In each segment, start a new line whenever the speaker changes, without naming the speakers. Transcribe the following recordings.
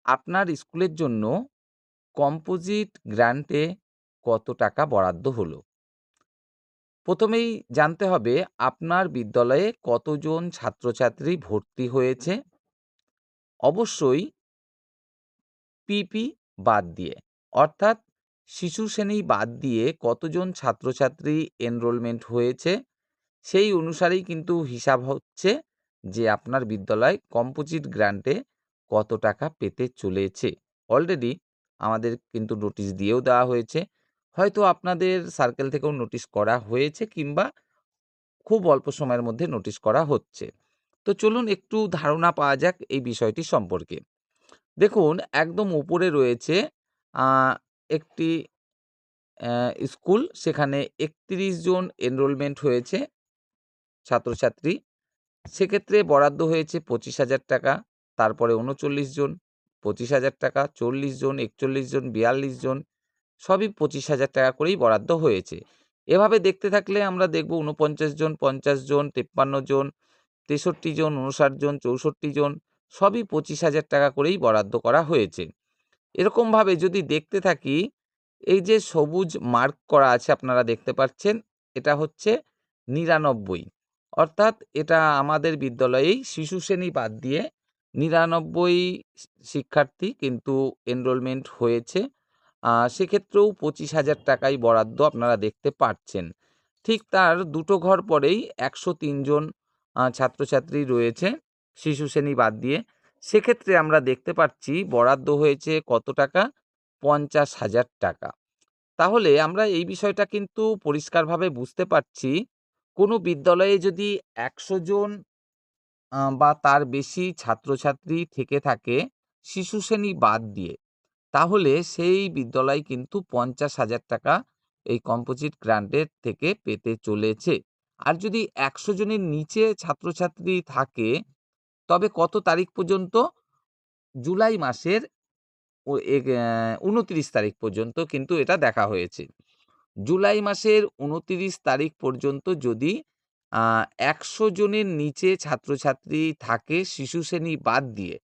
আপনার স্কুলের জন্য কম্পোজিট গ্রান্টে কত টাকা বরাদ্দ হলো? প্রথমেই জানতে হবে আপনার বিদ্যালয়ে কতজন ছাত্রছাত্রী ভর্তি হয়েছে? অবশ্যই পিপি বাদ দিয়ে। অর্থাৎ শিশু শ্রেণী বাদ দিয়ে কতজন ছাত্রছাত্রী এনরোলমেন্ট হয়েছে, সেই অনুসারেই কিন্তু হিসাব হচ্ছে যে আপনার বিদ্যালয় কম্পোজিট গ্রান্টে কত টাকা পেতে চলেছে। অলরেডি আমাদের কিন্তু নোটিশ দিয়েও দেওয়া হয়েছে। হয়তো আপনাদের সার্কেল থেকেও নোটিশ করা হয়েছে কিংবা খুব অল্প সময়ের মধ্যে নোটিশ করা হচ্ছে। তো চলুন একটু ধারণা পাওয়া যাক এই বিষয়টি সম্পর্কে। দেখুন, একদম উপরে রয়েছে আ একটি স্কুল, সেখানে ৩১ জন এনরোলমেন্ট হয়েছে ছাত্রছাত্রী। সেক্ষেত্রে বরাদ্দ হয়েছে ২৫,০০০ টাকা। তারপরে ৩৯ জন ২৫,০০০ টাকা, ৪০ জন, ৪১ জন, ৪২ জন, সবই ২৫,০০০ টাকা করেই বরাদ্দ হয়েছে। এভাবে দেখতে থাকলে আমরা দেখব ৪৯ জন, ৫০ জন, ৫৩ জন, ৬৩ জন, ৫৯ জন, ৬৪ জন, সবই ২৫,০০০ টাকা করেই বরাদ্দ করা হয়েছে। এরকমভাবে যদি দেখতে থাকি, এই যে সবুজ মার্ক করা আছে আপনারা দেখতে পাচ্ছেন, এটা হচ্ছে ৯৯। অর্থাৎ এটা আমাদের বিদ্যালয়েই শিশু শ্রেণী বাদ দিয়ে ৯৯ শিক্ষার্থী কিন্তু এনরোলমেন্ট হয়েছে। সেক্ষেত্রেও ২৫,০০০ টাকাই বরাদ্দ আপনারা দেখতে পাচ্ছেন। ঠিক তার দুটো ঘর পরেই ১০৩ জন ছাত্রছাত্রী রয়েছে শিশু শ্রেণী বাদ দিয়ে। সেক্ষেত্রে আমরা দেখতে পাচ্ছি বরাদ্দ হয়েছে কত টাকা? ৫০,০০০ টাকা। তাহলে আমরা এই বিষয়টা কিন্তু পরিষ্কারভাবে বুঝতে পারছি, কোনো বিদ্যালয়ে যদি ১০০ জন বা তার বেশি ছাত্রছাত্রী থেকে থাকে শিশু শ্রেণী বাদ দিয়ে, তাহলে সেই বিদ্যালয় কিন্তু ৫০,০০০ টাকা এই কম্পোজিট গ্রান্টের থেকে পেতে চলেছে। আর যদি ১০০ জনের নিচে ছাত্রছাত্রী থাকে, তবে কত তারিখ পর্যন্ত? জুলাই মাসের ও ২৯ তারিখ পর্যন্ত কিন্তু এটা দেখা হয়েছে। জুলাই মাসের ২৯ তারিখ পর্যন্ত যদি ১০০ জনের নিচে ছাত্রছাত্রী থাকে শিশু শ্রেণী বাদ দিয়ে,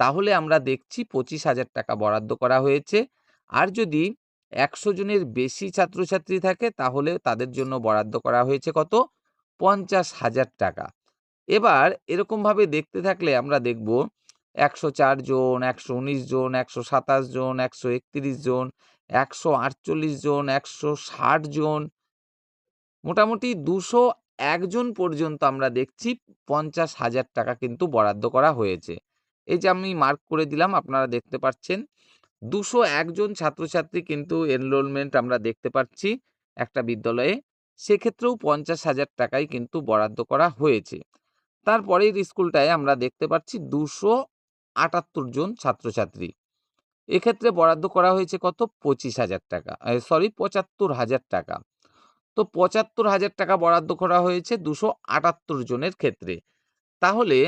তাহলে আমরা দেখছি ২৫,০০০ টাকা বরাদ্দ করা হয়েছে। আর যদি ১০০ জনের বেশি ছাত্রছাত্রী থাকে, তাহলে তাদের জন্য বরাদ্দ করা হয়েছে কত? ৫০,০০০ টাকা। এবার এরকমভাবে দেখতে থাকলে আমরা দেখব ১০৪ জন, ১১৯ জন, ১২৭ জন, ১৩১ জন, ১৪৮ জন, ১৬০ জন, মোটামুটি ২০১ জন পর্যন্ত আমরা দেখছি ৫০,০০০ টাকা কিন্তু বরাদ্দ করা হয়েছে। এই যে আমি মার্ক করে দিলাম, আপনারা দেখতে পাচ্ছেন ২০১ জন ছাত্রছাত্রী কিন্তু এনরোলমেন্ট আমরা দেখতে পাচ্ছি একটা বিদ্যালয়ে। সেক্ষেত্রেও ৫০,০০০ টাকাই কিন্তু বরাদ্দ করা হয়েছে। তারপরের স্কুলটায় আমরা দেখতে পাচ্ছি ২৭৮ জন ছাত্রছাত্রী। এক্ষেত্রে বরাদ্দ করা হয়েছে কত? ২৫,০০০ টাকা। ৭৫,০০০ টাকা। তো ৭৫,০০০ টাকা বরাদ্দ করা হয়েছে ২৭৮ জনের ক্ষেত্রে। তাহলে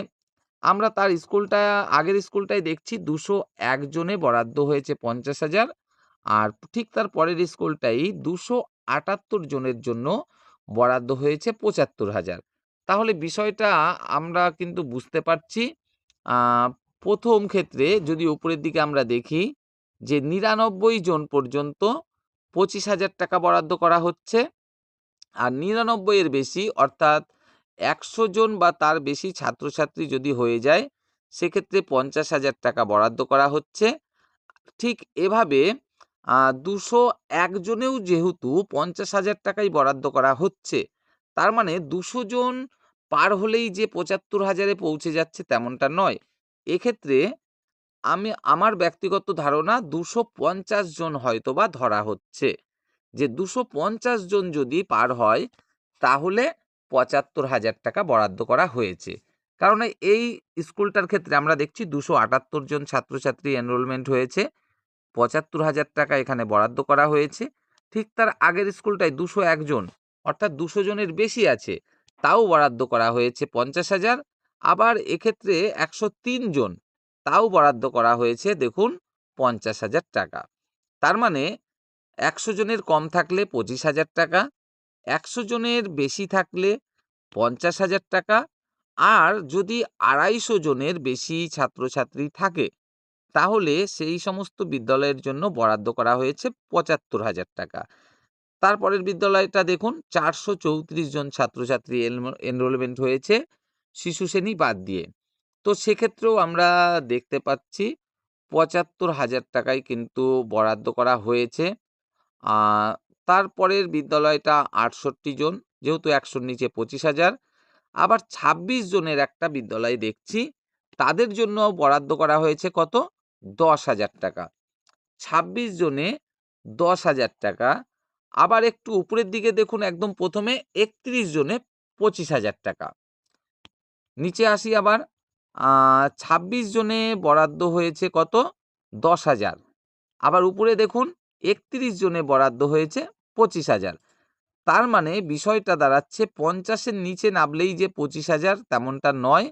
আমরা তার স্কুলটা, আগের স্কুলটায় দেখছি ২০১ জনে বরাদ্দ হয়েছে ৫০,০০০, আর ঠিক তার পরের স্কুলটাই ২৭৮ জনের জন্য বরাদ্দ হয়েছে ৭৫,০০০। তাহলে বিষয়টা আমরা কিন্তু বুঝতে পারছি। আ ১ম ক্ষেত্রে যদি উপরের দিকে আমরা দেখি যে ৯৯ জন পর্যন্ত ২৫,০০০ টাকা বরাদ্দ করা হচ্ছে। আর ৯৯ এর বেশি, অর্থাৎ ১০০ জন বা তার বেশি ছাত্রছাত্রী যদি হয়ে যায়, সেক্ষেত্রে ৫০,০০০ টাকা বরাদ্দ করা হচ্ছে। ঠিক এভাবে ২০১ জনেও যেহেতু ৫০,০০০ টাকাই বরাদ্দ করা হচ্ছে, তার মানে ২০০ জন পার হলেই যে ৭৫,০০০ এ পৌঁছে যাচ্ছে তেমনটা নয়। এক্ষেত্রে আমার ব্যক্তিগত ধারণা ২৫০ জন হয়তোবা ধরা হচ্ছে। যে ২৫০ জন যদি পার হয়, তাহলে ৭৫,০০০ টাকা বরাদ্দ করা হয়েছে। কারণ এই স্কুলটার ক্ষেত্রে আমরা দেখছি ২৭৮ জন ছাত্রছাত্রী এনরোলমেন্ট হয়েছে। ৭৫,০০০ টাকা এখানে বরাদ্দ করা হয়েছে। ঠিক তার আগের স্কুলটায় ২০১ জন, অর্থাৎ ২০০ জনের বেশি আছে, তাও বরাদ্দ করা হয়েছে ৫০,০০০। আবার এক্ষেত্রে ১০৩ জন, তাও বরাদ্দ করা হয়েছে দেখুন ৫০,০০০ টাকা। তার মানে ১০০ জনের কম থাকলে ২৫,০০০ টাকা, ১০০ জনের বেশি থাকলে ৫০,০০০ টাকা, আর যদি ২৫০ জনের বেশি ছাত্রছাত্রী থাকে, তাহলে সেই সমস্ত বিদ্যালয়ের জন্য বরাদ্দ করা হয়েছে ৭৫,০০০ টাকা। তারপরের বিদ্যালয়টা দেখুন ৪৩৪ জন ছাত্রছাত্রী এনরোলমেন্ট হয়েছে শিশু শ্রেণী বাদ দিয়ে। তো সেক্ষেত্রেও আমরা দেখতে পাচ্ছি ৭৫,০০০ টাকাই কিন্তু বরাদ্দ করা হয়েছে। আ তারপরের বিদ্যালয়টা ৬৮ জন, যেহেতু ১০০ র নিচে ২৫,০০০। আবার ২৬ জনের একটা বিদ্যালয় দেখছি, তাদের জন্য বরাদ্দ করা হয়েছে কত? ১০,০০০ টাকা। ২৬ জনে ১০,০০০ টাকা। আবার একটু উপরের দিকে দেখুন, একদম প্রথমে ৩১ জনে ২৫,০০০ টাকা। নিচে আসি আবার, ২৬ জনে বরাদ্দ হয়েছে কত? ১০,০০০। আবার উপরে দেখুন ৩১ জনে বরাদ্দ হয়েছে ২৫,০০০। তার মানে বিষয়টা দাঁড়াচ্ছে ৫০-এর নিচে নামলেই যে ২৫,০০০ তেমনটা নয়।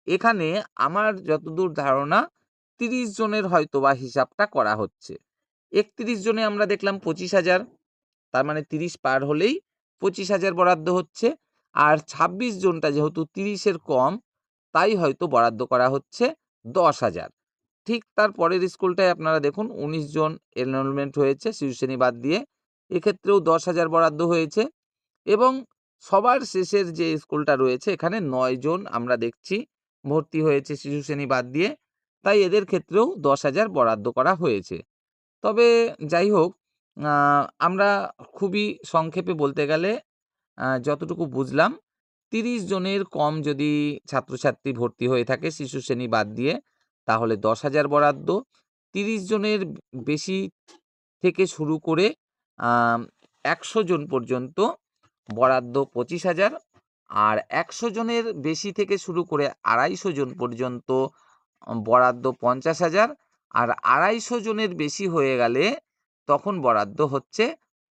এখানে আমার যতদূর ধারণা ৩০ জনের হয়তোবা হিসাবটা করা হচ্ছে। ৩১ জনে আমরা দেখলাম ২৫,০০০, তার মানে ৩০ পার হলেই ২৫,০০০ বরাদ্দ হচ্ছে। আর ২৬ জনটা যেহেতু ৩০-এর কম, তাই হয়তো বরাদ্দ করা হচ্ছে ১০,০০০। ঠিক তার পরের স্কুলটায় আপনারা দেখুন ১৯ জন এনরোলমেন্ট হয়েছে শিশু শ্রেণী বাদ দিয়ে। এক্ষেত্রেও ১০,০০০ বরাদ্দ হয়েছে। এবং সবার শেষের যে স্কুলটা রয়েছে, এখানে ৯ জন আমরা দেখছি ভর্তি হয়েছে শিশু শ্রেণী বাদ দিয়ে। তাই এদের ক্ষেত্রেও ১০,০০০ বরাদ্দ করা হয়েছে। তবে যাই হোক, আ আমরা খুবই সংক্ষেপে বলতে গেলে যতটুকু বুঝলাম, ৩০ জনের কম যদি ছাত্রছাত্রী ভর্তি হয়ে থাকে শিশু শ্রেণী বাদ দিয়ে, তাহলে ১০,০০০ বরাদ্দ। ৩০ জনের বেশি থেকে শুরু করে আম ১০০ জন পর্যন্ত বরাদ্দ ২৫,০০০। আর ১০০ জনের বেশি থেকে শুরু করে ২৫০ জন পর্যন্ত বরাদ্দ ৫০,০০০। আর ২৫০ জনের বেশি হয়ে গেলে তখন বরাদ্দ হচ্ছে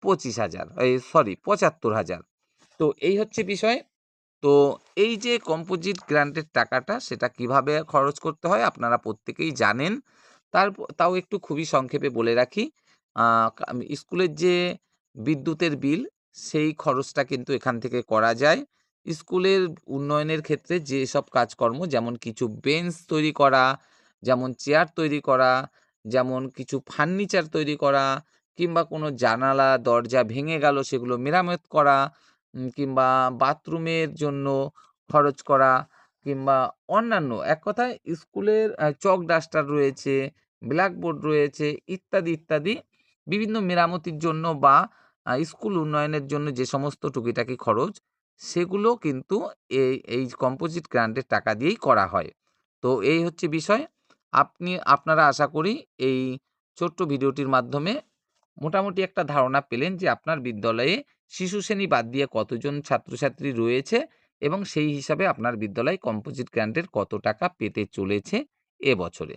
২৫,০০০, ৭৫,০০০। তো এই হচ্ছে বিষয়। তো এই যে কম্পোজিট গ্র্যান্টের টাকাটা, সেটা কিভাবে খরচ করতে হয় আপনারা প্রত্যেকেই জানেন। তাও একটু খুবই সংক্ষেপে বলে রাখি। আ স্কুলের যে বিদ্যুতের বিল, সেই খরচটা কিন্তু এখান থেকে করা যায়। স্কুলের উন্নয়নের ক্ষেত্রে যেসব কাজকর্ম, যেমন কিছু বেঞ্চ তৈরি করা, যেমন চেয়ার তৈরি করা, যেমন কিছু ফার্নিচার তৈরি করা, কিংবা কোনো জানালা দরজা ভেঙে গেল সেগুলো মেরামত করা, কিংবা বাথরুমের জন্য খরচ করা, কিংবা অন্যান্য, এক কথায় স্কুলের চক ডাস্টার রয়েছে, ব্ল্যাকবোর্ড রয়েছে, ইত্যাদি, ইত্যাদি বিভিন্ন মেরামতির জন্য বা স্কুল উন্নয়নের জন্য যে সমস্ত টুকিটাকি খরচ, সেগুলো কিন্তু এই কম্পোজিট গ্র্যান্টের টাকা দিয়েই করা হয়। তো এই হচ্ছে বিষয়। আপনারা আশা করি এই ছোট্ট ভিডিওটির মাধ্যমে মোটামুটি একটা ধারণা পেলেন যে আপনার বিদ্যালয়ে শিশু শ্রেণী বাদ দিয়ে কতজন ছাত্রছাত্রী রয়েছে এবং সেই হিসাবে আপনার বিদ্যালয় কম্পোজিট গ্র্যান্টের কত টাকা পেতে চলেছে এবছরে।